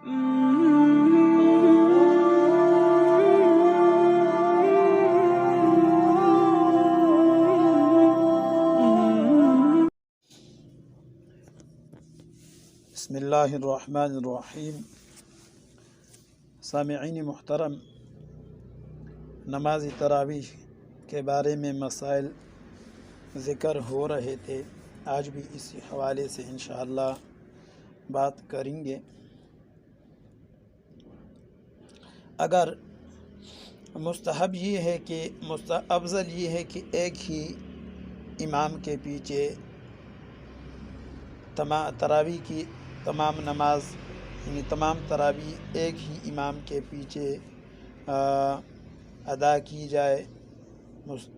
بسم اللہ الرحمن الرحیم۔ سامعین محترم، نماز تراویح کے بارے میں مسائل ذکر ہو رہے تھے، آج بھی اسی حوالے سے انشاءاللہ بات کریں گے۔ اگر مستحب یہ ہے کہ افضل یہ ہے کہ ایک ہی امام کے پیچھے تراویح کی تمام نماز، یعنی تمام تراویح ایک ہی امام کے پیچھے ادا کی جائے،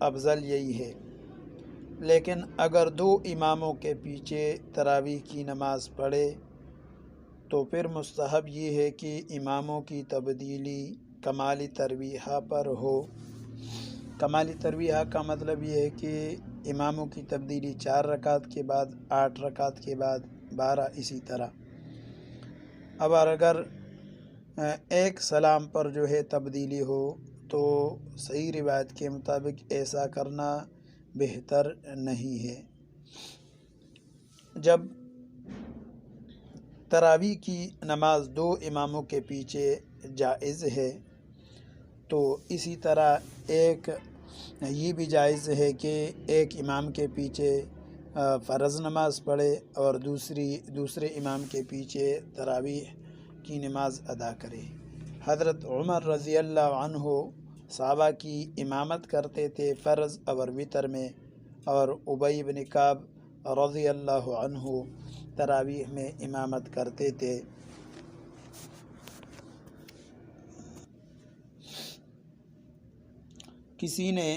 افضل یہی ہے۔ لیکن اگر دو اماموں کے پیچھے تراویح کی نماز پڑھے تو پھر مستحب یہ ہے کہ اماموں کی تبدیلی کمال تراویح پر ہو۔ کمال تراویح کا مطلب یہ ہے کہ اماموں کی تبدیلی 4 رکعت کے بعد، 8 رکعت کے بعد، 12، اسی طرح۔ اب اگر ایک سلام پر جو ہے تبدیلی ہو تو صحیح روایت کے مطابق ایسا کرنا بہتر نہیں ہے۔ جب تراویح کی نماز 2 اماموں کے پیچھے جائز ہے تو اسی طرح یہ بھی جائز ہے کہ ایک امام کے پیچھے فرض نماز پڑھے اور دوسرے امام کے پیچھے تراویح کی نماز ادا کرے۔ حضرت عمر رضی اللہ عنہ صحابہ کی امامت کرتے تھے فرض اور وتر میں، اور ابی بن کعب رضی اللہ عنہ تراویح میں امامت کرتے تھے۔ کسی نے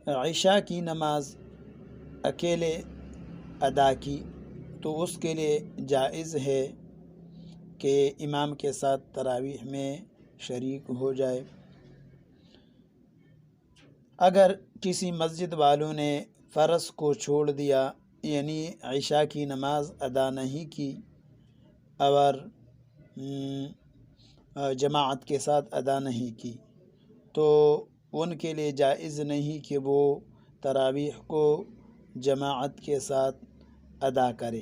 عشاء کی نماز اکیلے ادا کی تو اس کے لیے جائز ہے کہ امام کے ساتھ تراویح میں شریک ہو جائے۔ اگر کسی مسجد والوں نے فرض کو چھوڑ دیا، یعنی عشاء کی نماز ادا نہیں کی اور جماعت کے ساتھ ادا نہیں کی، تو ان کے لیے جائز نہیں کہ وہ تراویح کو جماعت کے ساتھ ادا کرے۔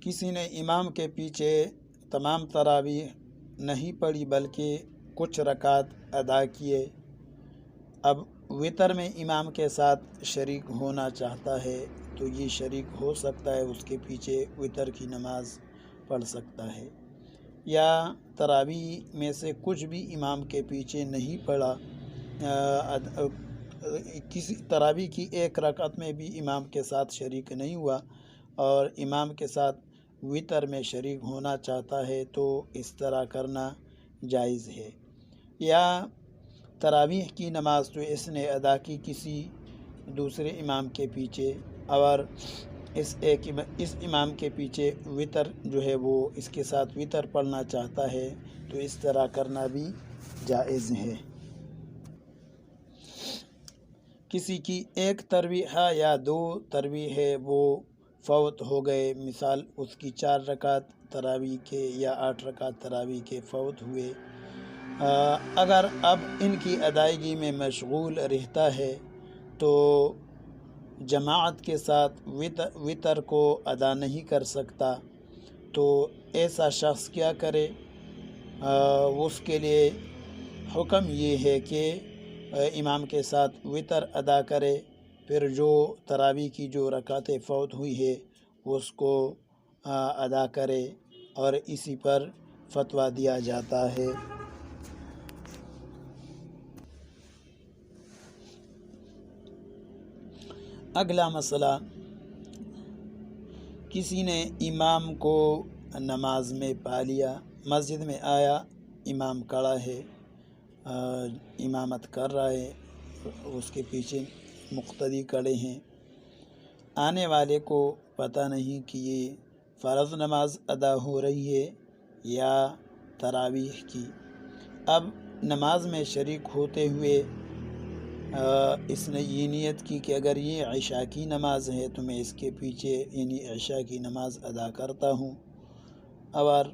کسی نے امام کے پیچھے تمام تراویح نہیں پڑھی بلکہ کچھ رکعت ادا کیے، اب وتر میں امام کے ساتھ شریک ہونا چاہتا ہے تو یہ شریک ہو سکتا ہے، اس کے پیچھے وتر کی نماز پڑھ سکتا ہے۔ یا تراویح میں سے کچھ بھی امام کے پیچھے نہیں پڑھا، کسی تراویح کی ایک رکعت میں بھی امام کے ساتھ شریک نہیں ہوا اور امام کے ساتھ وتر میں شریک ہونا چاہتا ہے تو اس طرح کرنا جائز ہے۔ یا تراویح کی نماز جو اس نے ادا کی کسی دوسرے امام کے پیچھے، اور اس امام کے پیچھے وتر جو ہے وہ اس کے ساتھ وتر پڑھنا چاہتا ہے تو اس طرح کرنا بھی جائز ہے۔ کسی کی ایک تراویح یا 2 تراویح ہے وہ فوت ہو گئے، مثال اس کی 4 رکعت تراویح کے یا 8 رکعت تراویح کے فوت ہوئے، اگر اب ان کی ادائیگی میں مشغول رہتا ہے تو جماعت کے ساتھ وتر کو ادا نہیں کر سکتا، تو ایسا شخص کیا کرے؟ اس کے لیے حکم یہ ہے کہ امام کے ساتھ وتر ادا کرے، پھر جو تراویح کی جو رکعتیں فوت ہوئی ہے اس کو ادا کرے، اور اسی پر فتویٰ دیا جاتا ہے۔ اگلا مسئلہ، کسی نے امام کو نماز میں پا لیا، مسجد میں آیا، امام کھڑا ہے، امامت کر رہا ہے، اس کے پیچھے مقتدی کھڑے ہیں، آنے والے کو پتہ نہیں کہ یہ فرض نماز ادا ہو رہی ہے یا تراویح کی۔ اب نماز میں شریک ہوتے ہوئے اس نے یہ نیت کی کہ اگر یہ عشاء کی نماز ہے تو میں اس کے پیچھے یعنی عشاء کی نماز ادا کرتا ہوں، اور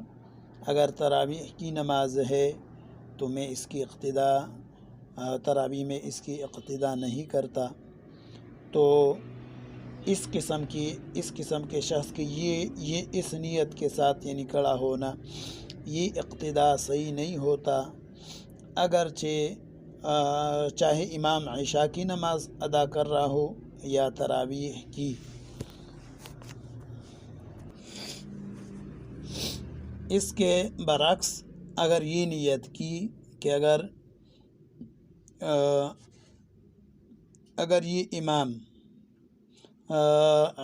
اگر تراویح کی نماز ہے تو میں اس کی اقتدا تراویح میں اس کی اقتدا نہیں کرتا۔ تو اس قسم کے شخص کی یہ اس نیت کے ساتھ یعنی کھڑا ہونا، یہ اقتدا صحیح نہیں ہوتا، اگرچہ چاہے امام عشاء کی نماز ادا کر رہا ہو یا تراویح کی۔ اس کے برعکس اگر یہ نیت کی کہ اگر یہ امام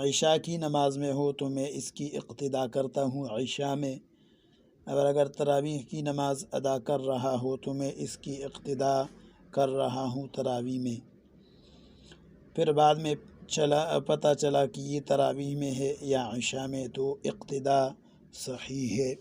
عشاء کی نماز میں ہو تو میں اس کی اقتدا کرتا ہوں عشاء میں، اگر تراویح کی نماز ادا کر رہا ہو تو میں اس کی اقتدا کر رہا ہوں تراویح میں۔ پھر بعد میں پتہ چلا کہ یہ تراویح میں ہے یا عشاء میں، تو اقتدا صحیح ہے۔